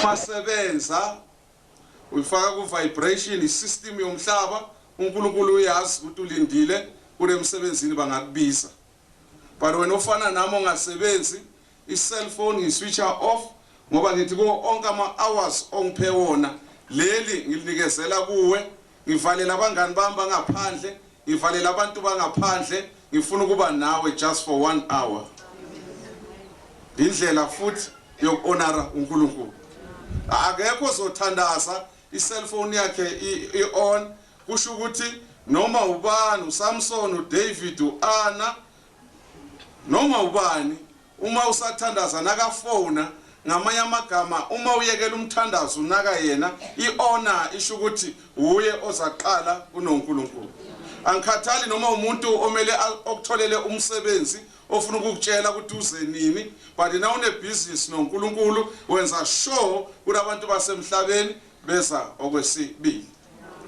masebenza uyifaka ku vibration isystem yomhlaba uNkulunkulu uyazi ukuthi ulindile kule emsebenzini bangakubiza but wena ofana nami ongasebenzi i-cellphone ngiswitcha off ngoba ngithi ko onke ama hours ongiphe wona leli ngilinikezela kuwe ngivalela abangani bami bangaphandle ngivalela abantu bangaphandle ngifuna ukuba nawe just for 1 hour indlela futhi yokuhonora uNkulunkulu akekho ozothandaza i-cellphone yakhe i-on kusho ukuthi noma ubani uSamson uDavid uAnna noma ubani uma usathandaza nakafona ngamanye amagama uma uyekela umthandazo unaka yena i-honor isho ukuthi uye ozaqala kunoNkulunkulu angikhathali noma umuntu omele okutholele umsebenzi ofuna ukukutshela ukuthi uze nini but na une business noNkulunkulu wenza sure ukuthi abantu basemhlabeni beza okwesibili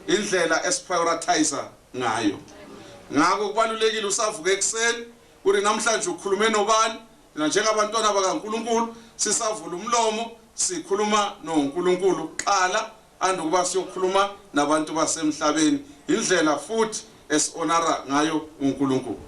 indlela esiprioritizer ngayo ngakho kubalulekile usavuka ekseni uri namhlanje ukhulume nobani njengabantwana bakaNkulunkulu sisavula umlomo sikhuluma noNkulunkulu qala andukuba siyokhuluma nabantu basemhlabeni indlela futhi esihonora ngayo uNkulunkulu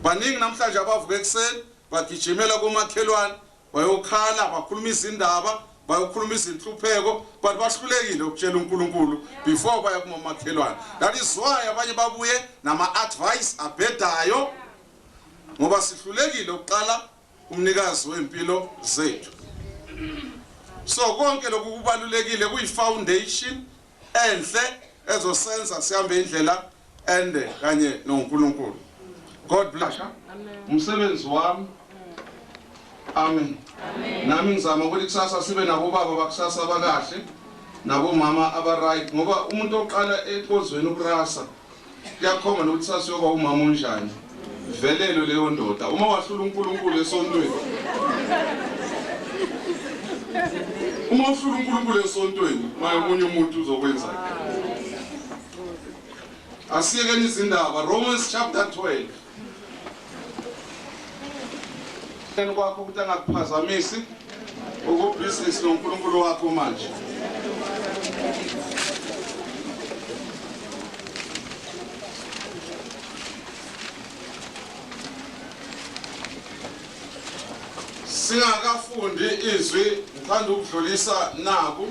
baningi namhlanje abavuka ekseni bagijimela komakhelwane bayokhala bakhuluma izindaba bayokhuluma izinhlupheko but bahlulekile ukutshela uNkulunkulu before baya kumakhelwane that is why abanye babuye nama advice abhedayo ngoba sihlulekile ukuqala umnikazi wempilo zethu so konke lokhu kubalulekile kuyifoundation enhle ezosenza sihambe indlela ende kanye noNkulunkulu God bless umsebenzi wami amen nami ngizama ukuthi kusasa sibe nabo baba bakusasa bakahle nabo mama abaright ngoba umuntu oqala eqozweni ukurasa kuyakhoma nokuthi sasiyoba umama onjani velelo leyo ndoda uma wahlula uNkulunkulu esontweni uma wahlula uNkulunkulu esontweni maye omunye umuntu uzokwenza asiyekeni izindaba Romans chapter 12 kwakho ukuthi angakuphazamisi ukubusiness noNkulunkulu wakho manje singakafundi izwi ngithanda ukudlulisa naku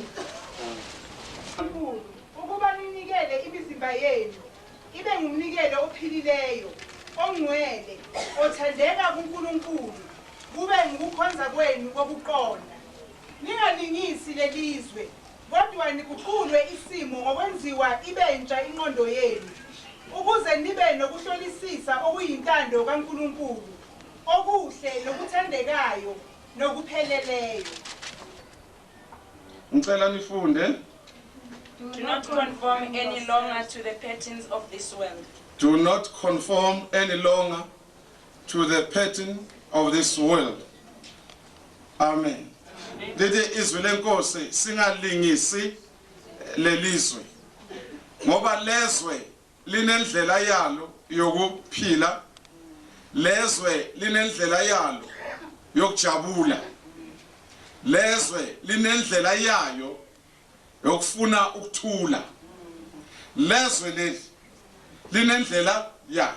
ukuba ninikele imizimba yenu ibe ngumnikelo ophilileyo ongcwele othandeka kuNkulunkulu kube ngukukhonza kwenu kokuqonda ningalingisi lelizwe kodwa nikuqulwe isimo ngokwenziwa ibentsha ingqondo yenu ukuze nibe nokuhlolisisa okuyintando kaNkulunkulu okuhle nokuthandekayo nokupheleleyo ngicela nifunde Do not conform any longer to the patterns of this world. Do not conform any longer to the pattern of this world. Amen. Lithi izwi lenkosi singalingisi lelizwe. Ngoba lezwe linendlela yalo yokuphila. Lezwe linendlela yalo yokujabula. Lezwe linendlela yayo yokufuna ukuthula. Lezwe leli linendlela yayo.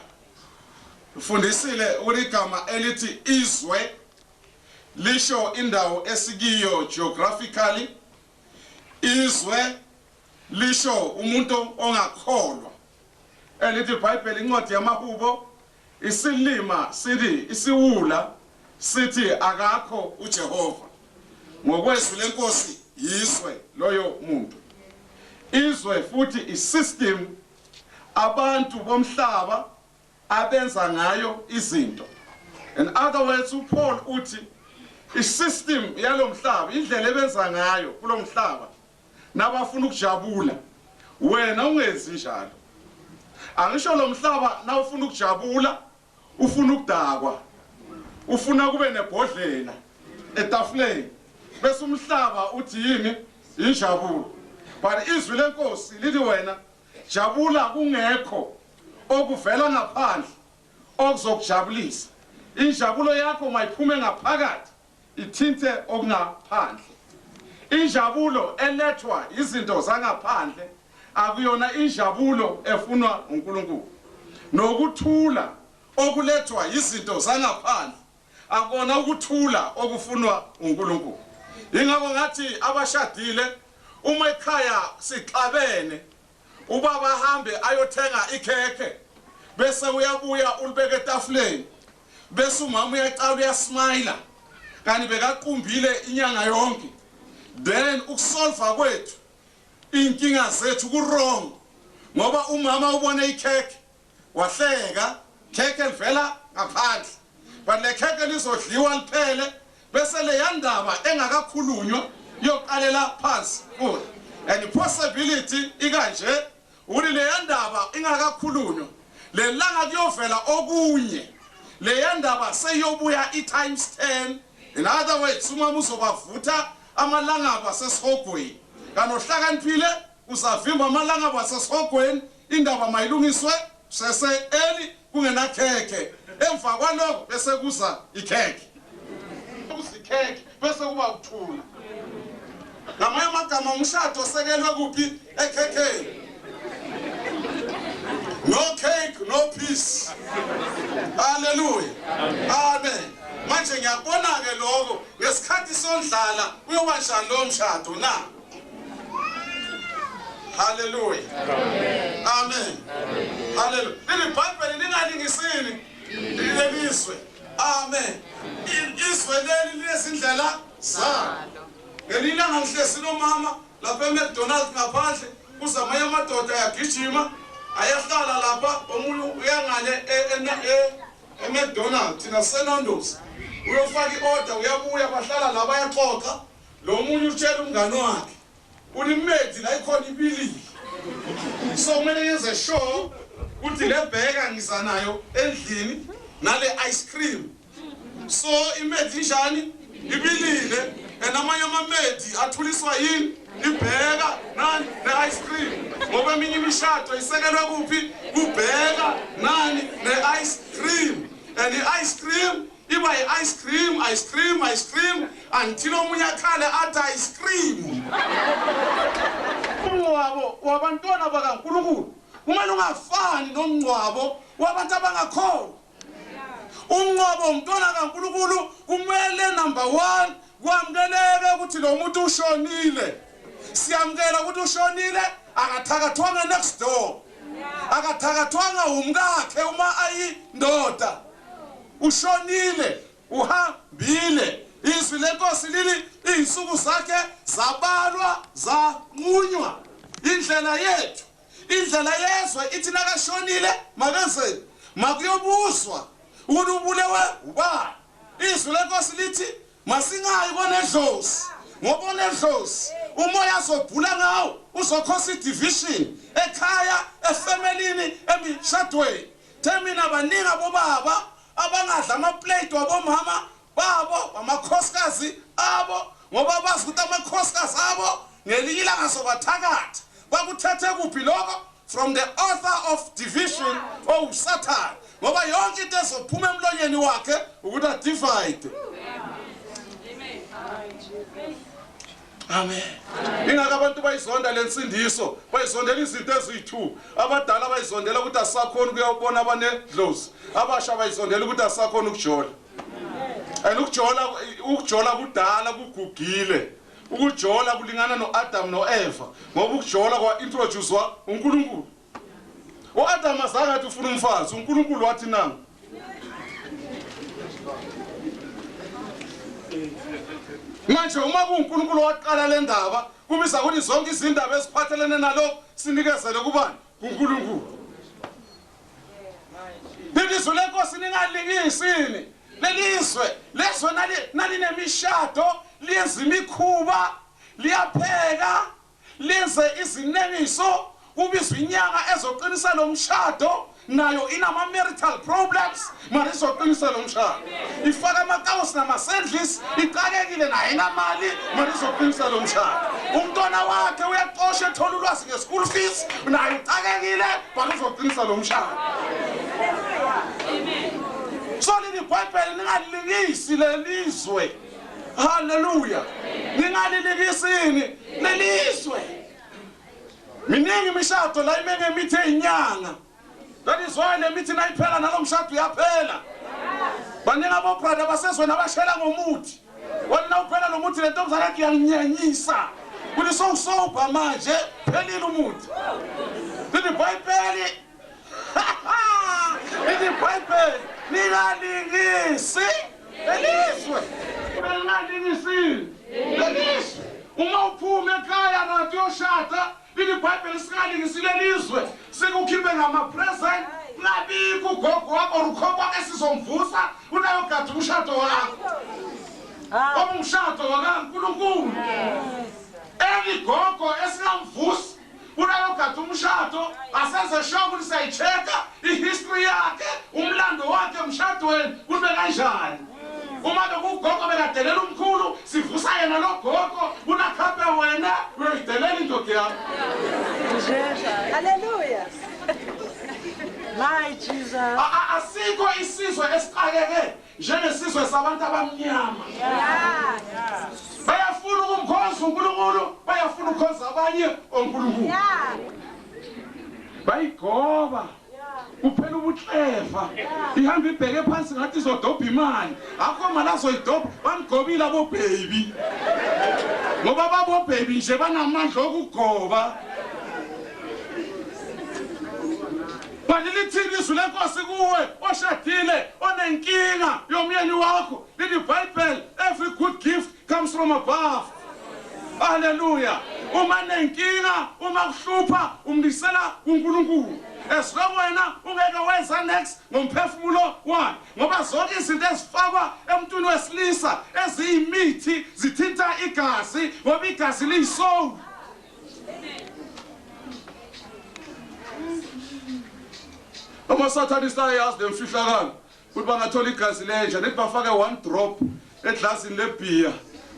Ufundisile urigama elithi izwe lisho indawo esikiyo geographically. Izwe lisho umuntu ongakholwa. Elithi iBhayibheli incwadi yamahubo isilima sithi isiwula sithi akakho uJehova. Ngokwezwi lenkosi yizwe loyo muntu. Izwe futhi isystem abantu bomhlaba abenza ngayo izinto. In other words uPaul uthi isystem yalomhlaba indlela ebenza ngayo kulomhlaba nabafuna ukujabula wena ungenzi njalo. Angisho lo mhlaba na ufuna ukujabula ufuna ukudakwa ufuna kube nebhodlela etafuleni bese umhlaba uthi yini injabulo but izwi lenkosi lithi wena jabula kungekho okuvela ngaphandle okuzokujabulisa injabulo yakho mayiphume ngaphakathi ithinte okungaphandle injabulo elethwa izinto zangaphandle akuyona injabulo efunwa uNkulunkulu. Nokuthula okulethwa izinto zangaphandle akona ukuthula okufunwa uNkulunkulu. Ingakho ngathi abashadile uma ekhaya sixabene ubaba hambe ayothenga ikhekhe bese uyabuya ulibeke etafuleni bese umama uyaqala uyasmile kanti bekaqumbile inyanga yonke. Then ukusolva kwethu inkinga zethu ku wrong ngoba umama ubone ikhekhe wahleka khekhe livela ngaphandle but le khekhe lizodliwa liphele bese le yandaba engakakhulunywa yoqalela phansi kuyo. And possibility ikanje uri le yandaba ingakakhulunywa le langa kuyovela okunye le yandaba seyobuya times 10. In other words umama uzobavutha amalanga basesihogweni kanohlakaniphile usavimba amalanga basesihogweni indaba mayilungiswe sese eli kungena khekhe emva kwalokho bese kuza ikhekhe kusikhekhe bese kuba ukuthula. Ngamanye amagama umshado osekelwe kuphi ekhekheni. No cake, no peace. Hallelujah. Amen. Manje ngiyabona ke lokho ngesikhathi sondlala uyoba njani lo mshado na. Hallelujah. Amen. Hallelujah. IBhayibheli lingalingisini lelizwe. Amen. Izwe leli lezindlela zalo. Ngelina ngihlesi nomama lapha eMcDonald's ngaphandle uzamanye amadoda yagijima ayahlala lapha omunye uyangale eMcDonald's thina senondosi uyofaka iorder uyabuya bahlala la bayaxoxa lo munye utshela umngane wakhe ulimedi la ikhona ibilili so kumele yenze sure ukuthi le bheka ngiza nayo endlini nale ice cream so imedi njani ibilile enamanye amamedi athuliswa yini ibheka nani ne ice cream ngoba eminye imishado isekelwe kuphi kubheka nani ne ice cream and the ice cream iba ice cream until omunye akhale athi ice cream. Umncwabo wabantwana bakaNkulunkulu kumele ungafani nomncwabo wabantu abangakholwa. Umncwabo umntwana kaNkulunkulu kumele number 1 kwamukeleke ukuthi lo muntu ushonile. Siyamkela ukuthi ushonile akathakathwanga next door. Akathakathwanga umkakhe uma ayindoda. Ushonile uhambile izwi lenkosi lili izinsuku zakhe zabalwa zanqunywa. Indlela yethu indlela yezwe ithi nakashonile makenzeni makuyobuzwa ukuthi ubulewe ubani. Izwi lenkosi lithi masingayi konedlozi ngoba onedlozi umoya azobhula ngawo uzokhosa idivision ekhaya efamilini emishadweni. Themina baningi abobaba abangadla amaplate wabomama babo amakhosikazi abo ngoba bazi ukuthi amakhosikazi abo ngelinye ilanga sobathakatha bakuthethe kuphi lokho from the author of division Satan ngoba yonke into ezophuma emlonyeni wakhe ukuthi adivide. Amen. Ingaka abantu bayizonda lensindiso bayizondela izinto eziyi2 abadala bayizondela ukuthi asakhona ukuyobona abanedlozi abasha bayizondela ukuthi asakhona ukujola. And ukujola kudala kugugile ukujola kulingana noAdam noEva ngoba ukujola kwa introducewa uNkulunkulu. uAdam azange athi ufuna umfazi uNkulunkulu wathi nami manje uma kuNkulunkulu waqala le ndaba kubisa ukuthi zonke izindaba eziphathelene nalo sinikezele kubani kuNkulunkulu. Lelizwe lenkosi ningalikisini lelizwe lezwe nalinemishado liyenza imikhuba liyapheka lenze izinengiso kubizwa inyanga ezoqinisa lo mshado nayo inama marital problems marizoqinisa lo mshado. Ifaka amakawusi namasendlisi iqakekile nayo inamali marizoqinisa lo mshado. Umntwana wakhe uyaxosha ethola ulwazi ngeschool fees nayo iqakekile marizoqinisa lo mshado. So leli Bible lingalikisi lelizwe Hallelujah. Ningalilikisini lelizwe. Miningi imishado la imenge mithe inyanga. That is why le mithi nayiphela nalomshado uyaphela. Baningi abo brother basezwe nabashela ngomuthi. Wena uphela lo muthi lento mzalakhe yanginyanyisa. Kuthi soba manje phelile umuthi. Lithi Bible. Lithi Bible ningalingisi lelizwe. Ningalingisi lelizwe. Uma uphuma ekhaya nathi yoshada lithi Bible singalingisi lelizwe. Sikukhiphe ngama present ngabikho ugogo wakho ukhomba esizomvusa unayogada umshado wakho. Umshado wakaNkulunkulu. Eligogo esingamvusi unayogada umshado asenze sure ukuthi siyayichecka ihistory yakhe umlando wakhe emshadweni kube kanjani. Uma bekugogo bekadelela umkhulu sivusa yena lo gogo unakhaphe wena uyidelela indoda yakho. Hallelujah. My Jesus. Asikho isizwe esiqakeke njengesizwe sabantu abamnyama. Bayafuna ukumkhonza uNkulunkulu, bayafuna ukukhonza abanye oNkulunkulu. Bayigoba. Uphela ubutlefa. Ihamba ibheke phansi ngathi izodobha imali. Akho mali azoyidobha, bamgobile abo baby. Ngoba babo baby nje banamandla okugoba. Balilithini izwi lenkosi kuwe oshadile onenkinga yomyeni wakho. Lithi Bible every good gift comes from above. Hallelujah. Uma nenkinga uma kuhlupha umlisela kuNkulunkulu. Esifaka wena ungeke wenza next ngomphefumulo wakhe ngoba zonke izinto ezifakwa emntwini wesilisa eziyimithi zithinta igazi ngoba igazi liyisoul. Amasatanista ayazi lemfihlakalo ukuthi bangathola igazi lenja nethi bafake 1 drop eglasini lebeer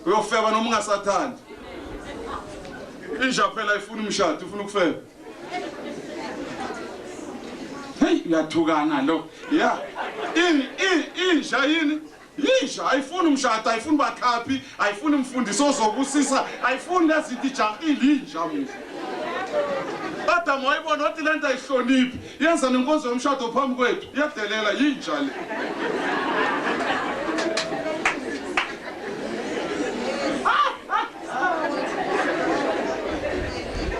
uyofeba noma ungasathandi. Inja phela ifuna umshado ufuna ukufeba. Hey uyathukana lo. Yeah. Inja yini? Inja ayifuni umshado, ayifuni bakhaphi, ayifuni umfundisi ozobusisa, ayifuni lezinto ijahile inja manje. Adam wayibona ukuthi lento ayihloniphi yenza nenkonzo yomshado phambi kwethu iyadelela yinja le.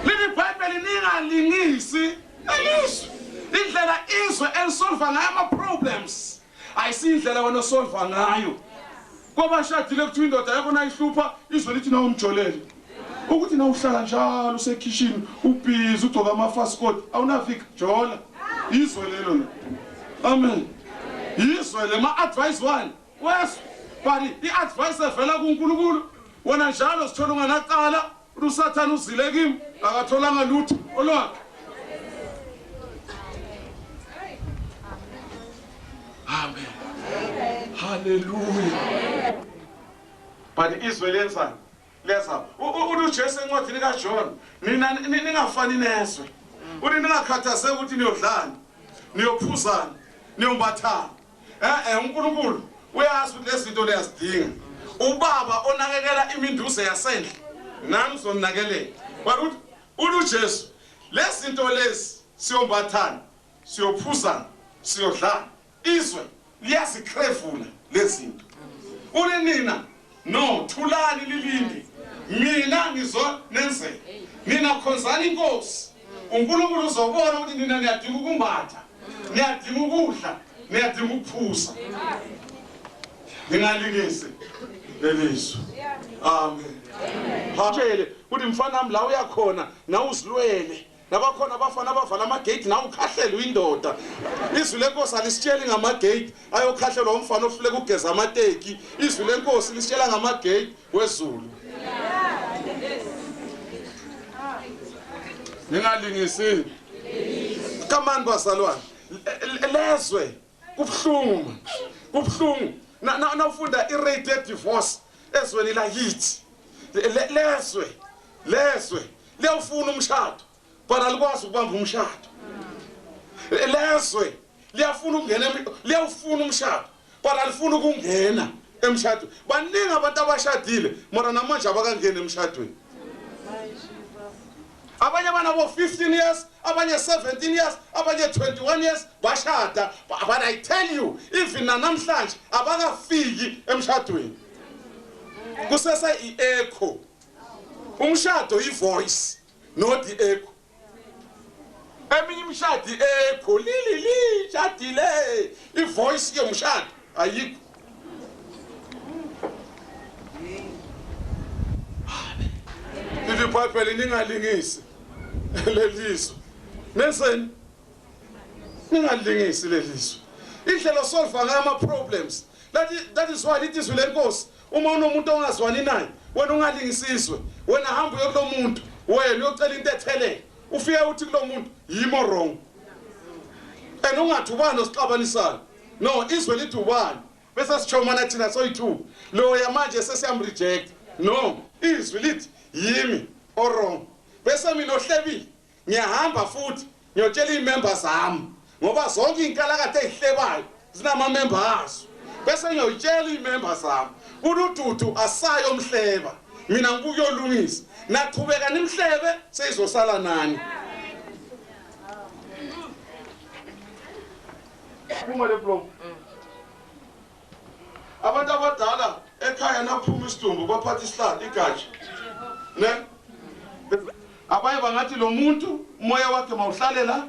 Lithi Bible ningalingisi elizwe. Indlela izwe elisolva ngayo ama problems ayisindlela wena osolva ngayo. Ngoba shadile kuthi indoda yakho nayihlupha izwe lithi na umjolele. Ukuthi na uhlala njalo usekitchen ubhizi ugcoka ama-fast-coat awunafika jola izwe lelo lo. Amen. Izwe le ma-advice one wes but i-advice evela kuNkulunkulu wona njalo sithola unganaqala uSathane uzile kimi akatholanga lutho olwakhe. Amen. Hallelujah. But izwe lenzani lesa uJesu encwadini kaJohn ningafani neswe uthi ningakhathazeki ukuthi niyodlana niyophuzana niyombathana uNkulunkulu uyazi ukuthi lezinto leyazidinga ubaba onakekela iminduze yasendle nami uzoninakelela but uJesu lezinto lezi siyombathana siyophuzana siyodlana izwe liyazikrevula lezinto ule nina no thulani lilinde mina ngizonenzela mina khonzani inkosi uNkulunkulu uzobona ukuthi nina niyadinga ukumbatha niyadinga ukudla niyadinga ukuphuza ningalingise lelizwe. Amen. Hatshele ukuthi mfana wami la uyakhona na uzilwele nabakhona abafana abavala amagate na ukhahlelwe indoda izwi lenkosi alisitsheli ngamagate ayokhahlelwa umfana ohluleka ukugeza amateki izwi lenkosi lisitshela ngamagate wezulu. Ningalingisi kamani bazalwane lezwe kubhlungu na ufunda irate ye divorce ezweni lakithi lezwe liyafuna umshado but alikwazi ukubamba umshado. Lezwe liyafuna ukungena liyafuna umshado but alifuna ukungena emshadweni. Baningi abantu abashadile mara namanje abakangeni emshadweni. Abanye banabo 15 years, abanye 17 years, abanye 21 years bashada. But I tell you, even namhlanje abakafiki emshadweni. Kusesa i-echo. Umshado i-voice, not the-echo. Eminye imishado i-echo, li shadile, i-voice yomshado ayikho. Lithi Bible ningalingisi lelizwe. Nenseni ningalingisi lelizwe. Indlela solve ngama problems. That is why it is lenkosi. Uma unomuntu ongazwani naye, wena ungalingisizwe, wena hamba uyokulo muntu, wena uyocela into ethelele. Ufike uthi kulo muntu yimo wrong. And ungathi ubani osixabanisayo. No, izwe lithi ubani. Bese sichomana thina soyi2. Lo yamanje sesiyam reject. No, izwe lithi yimi or wrong. Bese mina ohlebile ngiyahamba futhi ngiyotshela imembers zami ngoba zonke inkalakade ezihlebayo zinama members. Bese ngiyotshela imembers zami ududu asayo umhleba mina ngikuyolungisa naqhubeka nimhlebe seyizosala nani. Kumale bro. Abantu abadala ekhaya naphuma isidumbu baphatha isihlahla igatsha. Ne? Abanye bangathi lo muntu umoya wakhe mawuhlale la.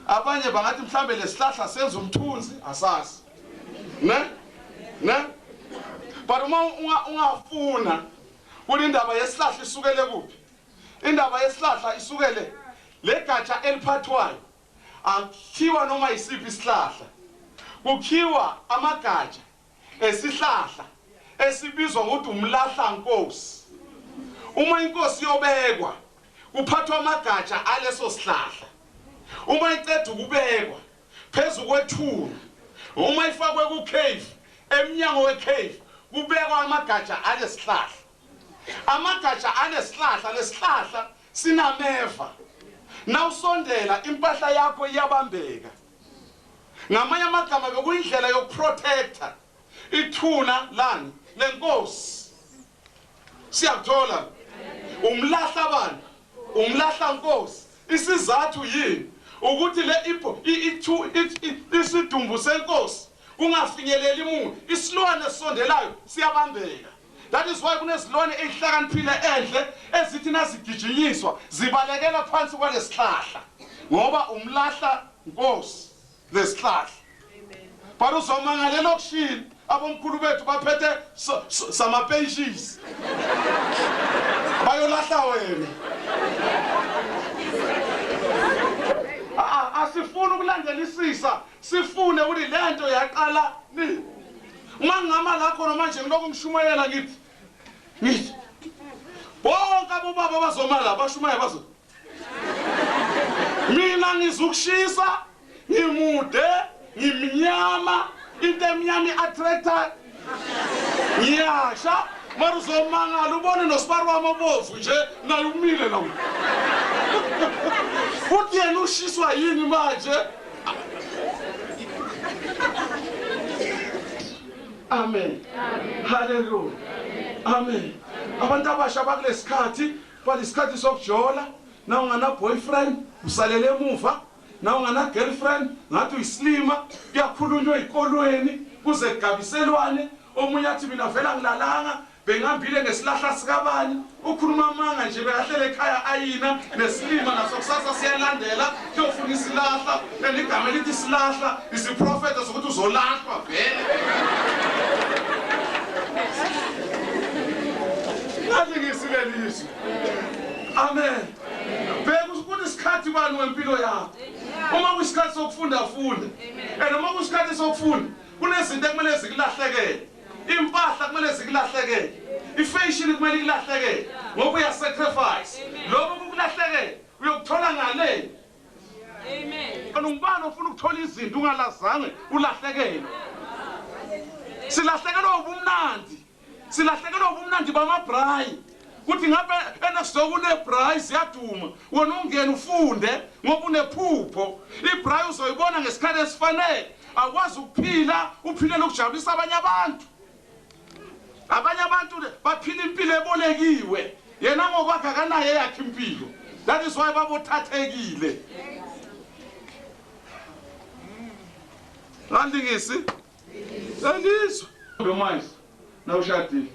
Abanye bangathi mhlambe lesihlahla senza umthunzi asazi. Ne? But uma ungafuna ukuthi indaba yesihlahla isukele kuphi? Indaba yesihlahla isukele legatsha eliphathwayo. Akhiwa noma isiphi isihlahla. Kukhiwa amagatsha esihlahla esibizwa ngokuthi umlahla nkosi. Uma inkosi yobekwa kuphathwa amagatsha aleso sihlahla. Uma icede ukubekwa phezulu kwethuna, uma ifakwe ku cave, emnyango we cave kubekwa amagatsha alesihlahla. Amagatsha alesihlahla, lesihlahla sinameva. Nawusondela impahla yakho iyabambeka. Ngamanye amagama bekuyindlela yokuprotecta ithuna lani lenkosi. Siyathola umlahla bani, umlahla nkosi. Isizathu yini ukuthi le isidumbu senkosi kungafinyeleli umuntu, isilwane esondelayo siyabambeka. That is why kunezilwane ezihlakaniphile endle ezithi nazigijinyiswa zibalekela phansi kwalesihlahla ngoba umlahla nkosi lesihlahla. But uzomangale lokushini abomkhulu bethu baphethe sama pages bayolahla wena. Asifuna ukulandelisisa, sifune ukuthi lento yaqala nini. Uma ngama lakho manje ngiloko ngishumayela ngithi bonke abobaba bazomala bashumaye bazo. Mina ngizukushisa, ngimude, ngimnyama, into emnyama attractor. Ngiyasha, maruzomangala ubone nosiparo wamabovu nje naye umile la. Uthi yena ushiswa yini manje? Amen. Hallelujah. Amen. Abantu abasha bakulesikhathi, balisikhathi sokujola, na ungana boyfriend, usalele emuva, na ungana girlfriend, ngathi uyislima, kuyakhulunywa ezikolweni, kuze kugabiselwane, omunye athi mina vela ngilalanga, bengihambile ngesihlahla sikabani, ukhuluma amanga nje bekahlele ekhaya ayina nesilima naso kusasa siyalandela, kuyofuna isihlahla, eligama elithi isihlahla, iziprofeta zokuthi uzolahlwa vele. Ngalingisileliswe. Amen. Beka ukuthi isikhathi bani wempilo yakho. Uma kuyisikhathi sokufunda funda. Noma kuyisikhathi sokufunda, kunezinto ekumele zikulahlekele. Impahla kumele zikulahlekele. Ifashion kumele ikulahlekele. Ngoba uya sacrifice. Lokho kukulahlekele uyokuthola ngale. Amen. Ngubani ofuna ukuthola izinto ungalazange ulahlekele. Silahlekelwa ubumnandi. Silahlekelwa ubumnandi bamabhrayi. Kuthi ngabe enasizokune bhrayi siyaduma. Wena ungena ufunde ngoba unephupho. Ibhrayi uzoyibona ngesikhathi esifanele. Akwazi ukuphila, uphile lokujabulisa abanye abantu. abanye abantu baphila impilo ebolekiwe yena ngokwakhe akanayo yakhe impilo. That is why babothathekile. Ngandingisi Elizwe manje na ushadile.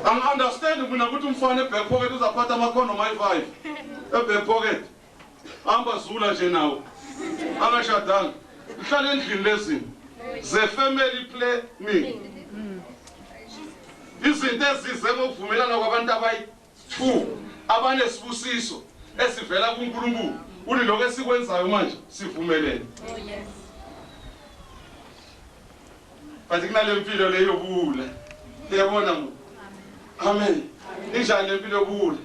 I understand mina ukuthi umfana eback pocket uzaphatha amakhono my5 eback pocket amba zula nje nawo angashadanga uhlala endlini lezini ze family planning izinto ezize ngokuvumelana kwabantu abayi2 abanesibusiso esivela kuNkulunkulu uli lokho esikwenzayo manje sivumelene. Bathi kunale mpilo leyo bula uyabona mu amen injani lempilo yobule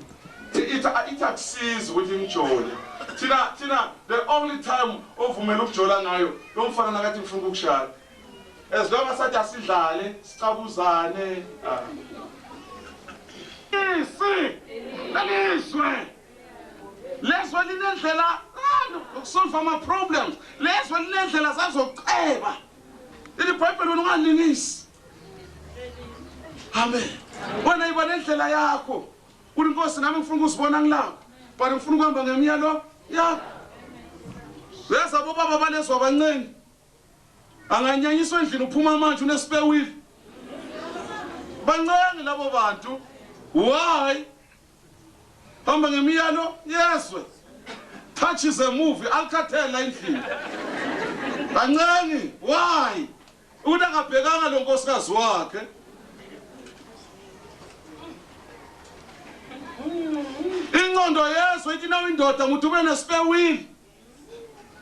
itakusiza ukuthi imjole thina the only time ovumela ukujola ngayo lo mfana nakathi ngifuna ukushada as long as athi asidlale sicabuzane leswo linendlela ukusolve ama problems leswo linendlela zazokuceba iBhayibheli wena ungalingisi amen. Wena iba nendlela yakho uri Nkosi nami ngifuna ukuzibona ngilapha but ngifuna ukuhamba ngemiyalo yakho. Besa bobaba balezwa abancane anganyanyiswa endlini uphuma manje unespare wheel bancane labo bantu. Why? Hamba ngemiyalo yeswe touch is a movie alkhathela endlini bancane. Why? Udangabhekanga lo nkosikazi wakhe. Inqondo yeso ithi nawe indoda nguthi ube nespare wheel.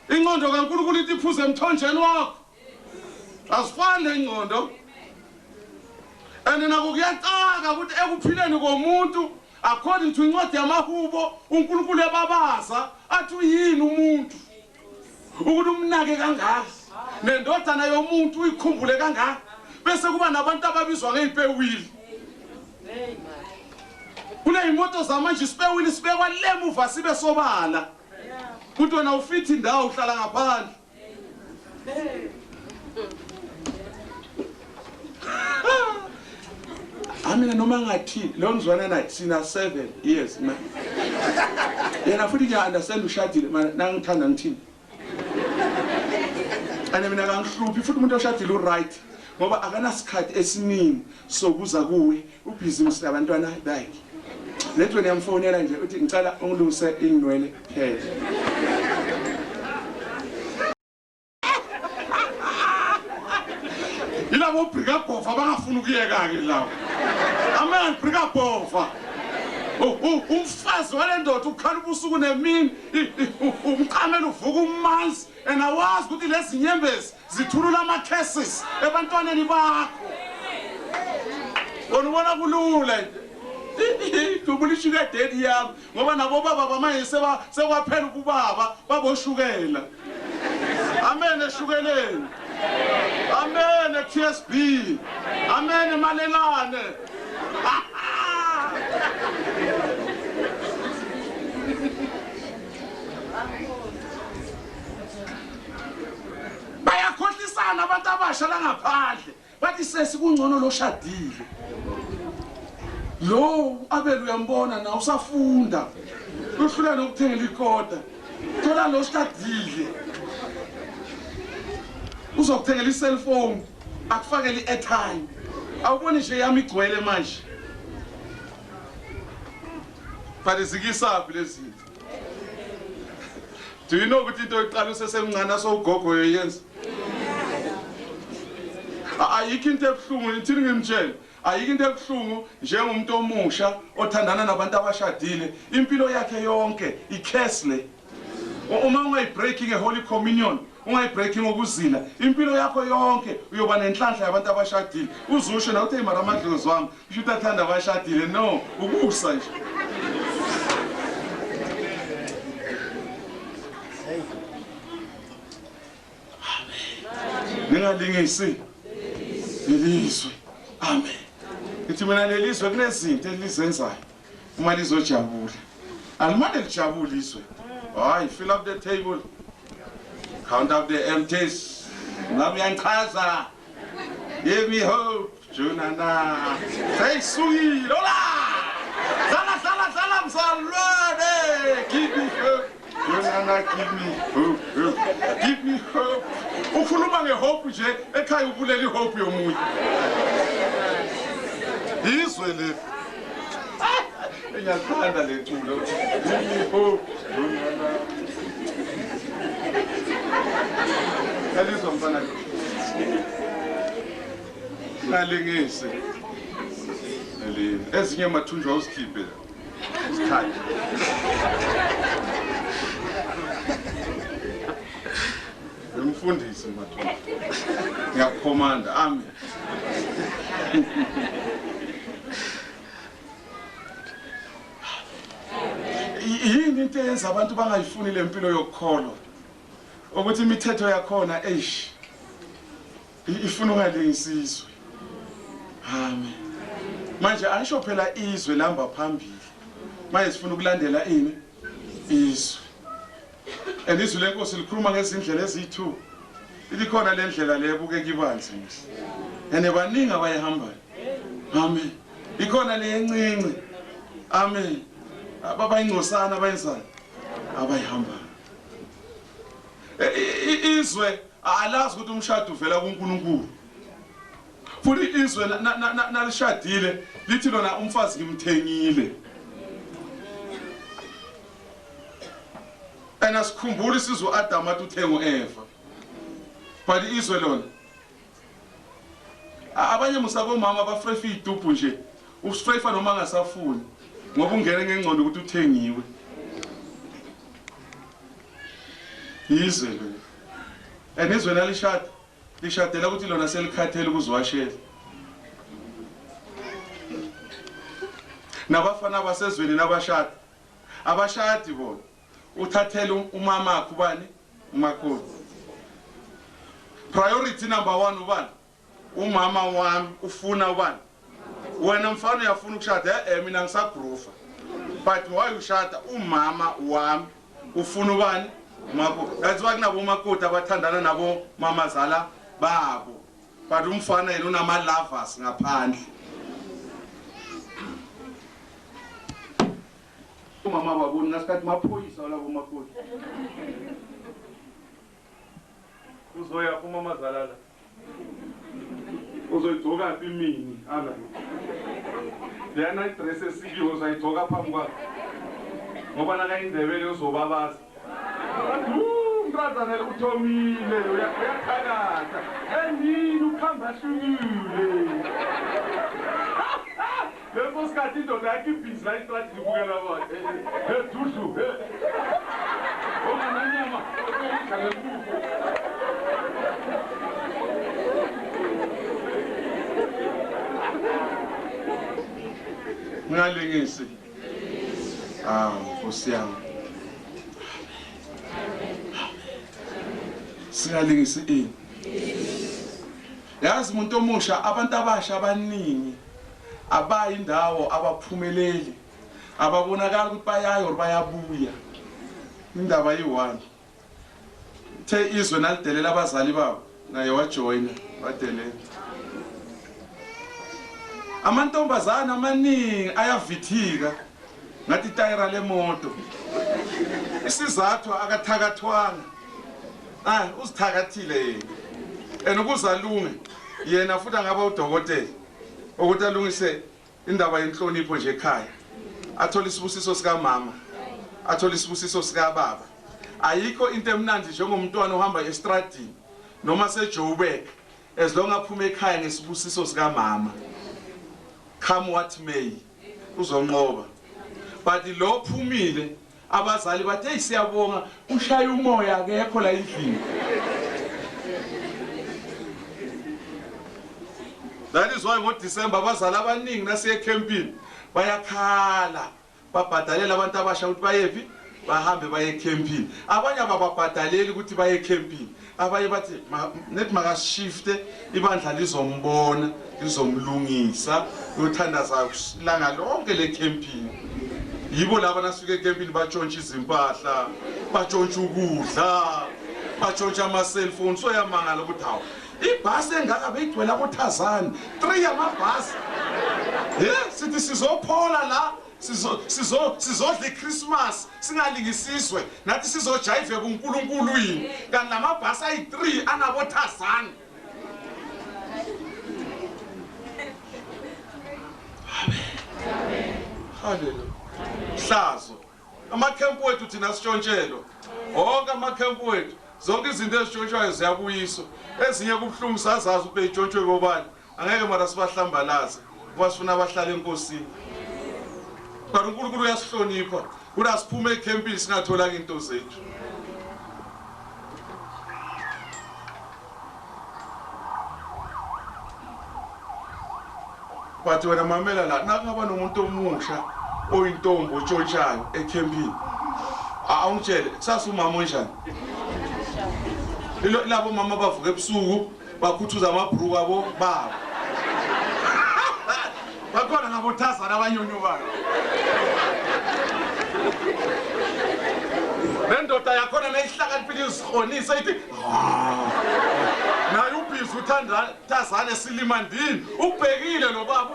Inqondo kaNkulunkulu ithi iphuze emthonjeni wakho. Asifani lenqondo. Andina kuyaqaka ukuthi ekuphileni komuntu according to incwadi yamahubo uNkulunkulu ebabaza athi uyini umuntu ukuthi umnake kangaka nendodana yomuntu uyikhumbule kangaka bese kuba nabantu ababizwa ngespare wheel. Kule imoto zamanje spare wheel sibekwa lemuva sibe sobala ukuthi wena ufithi indawo uhlala ngaphandle. Amina noma ngathi lo ngizwana naye sina 7 years man. Yena futhi nje understand ushadile mana nangithanda ngithini. Ane mina kangihluphi futhi umuntu oshadile uright ngoba akanasikhathi esiningi sokuza kuwe ubhizi msabantwana bakhe. Lethu niyamfonela nje uthi ngicela ungilungise inwele phela. Ilabo brika bhofa bangafuna ukuyeka ke lawo. Amen brika bhofa. Umfazi walendoda ukhala ubusuku nemini umqamela uvuka umanzi enawazi ukuthi lezi nyembezi zithulula ama cases ebantwaneni bakho. Wona kulula. Dubulishika daddy yami ngoba nabo baba bamanje sekwaphela ukubaba baboshukela. Amen eshukeleni. Amen TSB. Amen emalelane. Bayakhohlisana abantu abasha la ngaphandle bathi sesikungcono lo shadile. Lo abelu uyambona na usafunda uhlula nokuthengela ikota thola lo shadile uzokuthengela iselfone akufakele iairtime awuboni nje yami igcwele manje pharizikisaphi lezinto. Do you know ukuthi into iqala usesemncane so ugogo yoyenza ayikho into ebuhlungu ngithini ngimtshela ayikho into ebuhlungu njengomuntu omusha othandana nabantu abashadile impilo yakhe yonke ikhesle uma ungayibreaking eholy communion ungayibreaking okuzila impilo yakho yonke uyoba nenhlanhla yabantu abashadile uzusho na uthi mara amadlozi wami usho utathanda abashadile no ukusa nje. Ningalingisi lelizwe. Amen. Ithi mina lelizwe kunezinto elizenzayo uma lizojabula. Alimane lijabule izwe. Hayi fill up the table. Count up the empties. Ngabe uyangichaza. Give me hope. Junana. Say sweet. Hola. Zala mzalwane. Give me hope. Junana, give me hope. Give me hope. Ukhuluma ngehope nje ekhaya ubulela ihope yomuntu. Izwe le. Enyathanda le culo. Give me hope. Junana. Kalizwa mfana. Nalengise. Ezinye mathunjwa usikhiphe. Usikhaya. Umfundisi mathunjwa. Ngiyakukhomanda. Amen. Yini into eyenza abantu bangayifuni le mpilo yokukholwa? Ukuthi imithetho yakhona ifuna ungalengisizwe. Amen. Manje ayisho phela izwe lamba phambili. Manje sifuna ukulandela ini? Izwe. Izwe lenkosi likhuluma ngezindlela ezithu. Ilikhona le ndlela le ebukeka ibanzi nje. Ene baningi abayihambayo. Amen. Ikhona le encinci. Amen. Ababayingcosana abayenzana abayihambayo. Izwe alazi ukuthi umshado uvela kuNkulunkulu. Futhi izwe nalishadile lithi lona umfazi ngimthengile. Anasikhumbula isizwe Adam athi uthengo Eva. But izwe lona abanye musabo mama bafrefa iduphu nje. Usifrefa noma ngasafuni ngoba ungene ngengcondo ukuthi uthengiwe. Izwe lo. Izwe lishadela ukuthi lona selikhathele ukuzwashela. Nabafana basezweni nabashadi. Abashadi bona uthathele umama wakhe ubani? Umakoti. Priority number 1 ubani? Umama wami ufuna ubani? Wena mfana uyafuna ukushada mina ngisagrufa. But why ushada umama wami ufuna ubani? Umakoti. That's why kunabo umakoti abathandana nabo mamazala babo. But umfana yena unama lovers ngaphandle. Umama baboni ngasikhathi maphoyisa labo umakoti. Uzoya kumamazala la. Uzoyigcoka phi imini? Ala. Lena dress esikiwe uzayigcoka phambi kwakhe. Ngoba naka indebele uzobabaza. Umntazana uthomile uyathakatha. Endini ukhamba hlukile. Lepo sikhathi indoda yakhe ibhizi la istrategy ibukela bona. Duhlu. Ongananyama. Ngalengisi. Nkosi yami. Singalingisi ini? Yazi umuntu omusha abantu abasha abaningi abayindawo abaphumeleli ababonakala ukuthi bayayo bayabuya. Indaba yi1. The izwe nalidelela abazali babo naye wajoyina badelela. Amantombazana amaningi ayavithika ngathi itayira lemoto. Isizathu akathakathwanga. Uzithakathile yena. Enokuzalunge yena futhi ngaba udokotela. Ukuthi alungise indaba yenhlonipho nje ekhaya. Athola isibusiso sika mama. Athola isibusiso sika baba. Ayikho into emnandi njengomntwana ohamba estradini noma seJoburg as long aphuma ekhaya ngesibusiso sika mama. Come what may. Uzonqoba. But lo phumile abazali bathe hey siyabonga ushaya umoya akekho la endlini. That is why ngoDecember abazali abaningi nasiye camping bayakhala babhadalela abantu abasha ukuthi bayephi bahambe baye camping. Abanye abababhadaleli ukuthi baye camping. Abanye bathi net makashifte ibandla lizombona lizomlungisa uyothandaza ilanga lonke le camping. Yibo laba nasuke camping batshontsha izimpahla batshontsha ukudla batshontsha ama-cellphone soyamangala ukuthi hawu ibhasi engaka beyigcwela koThazani 3 yamabhasi sithi sizophola la sizodla iChristmas singalingisiswe nathi sizojayive kuNkulunkulu yini kanti lamabhasi ayi3 anaboThazani. Amen. Hallelujah. Hlazo amakhempu wethu thina sitshontshelwa onke amakhempu wethu zonke izinto ezitshontshwayo ziyabuyiswa ezinye kubuhlungu sazazi ukuthi itshontshwe kobani angeke mara sibahlambalaze ngoba sifuna abahlala enkosini kanti uNkulunkulu uyasihlonipha ukuthi asiphume ekhempini singathola into zethu. Bathi wena mamela la nakungaba nomuntu omusha oyintombi otshontshayo ekhempini awungitshele kusasa umama onjani labo mama bavuka ebusuku bakhuthuza amabhruku abo babo bakhona ngaboThazana abanyonyobayo lendoda yakhona neyihlakaniphile izihonisa ithi naye ubhizi uthanda Thazana esilimandini ubhekile lo baba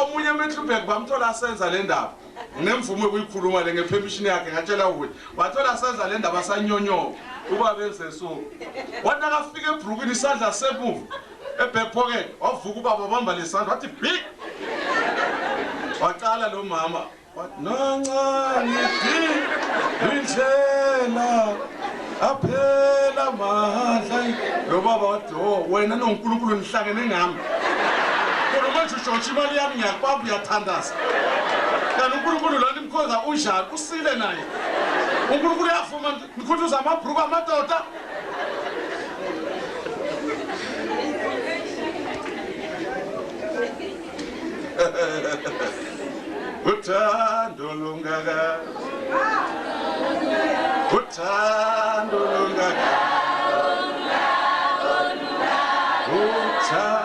omunye uMetlubek bamthola asenza le ndaba ngemvume ukuyikhuluma le ngepermission yakhe ngatshela ukuthi wathola asenza le ndaba sanyonyoba uba benze so wathi akafika ebrukini isandla semuva eback pocket wavuka ubaba bamba lesandla wathi big waqala lo mama wathi noncane indlela aphela mahla lo baba wathi wena noNkulunkulu nihlangene ngami kodwa manje ushontsha imali yami ngiyakubamba uyathandaza kanti uNkulunkulu lana imkhoza unjani usile naye uNkulunkulu uyafuma nikhuthuza amabhruku amadoda uthando lungaka uthando lungaka uthando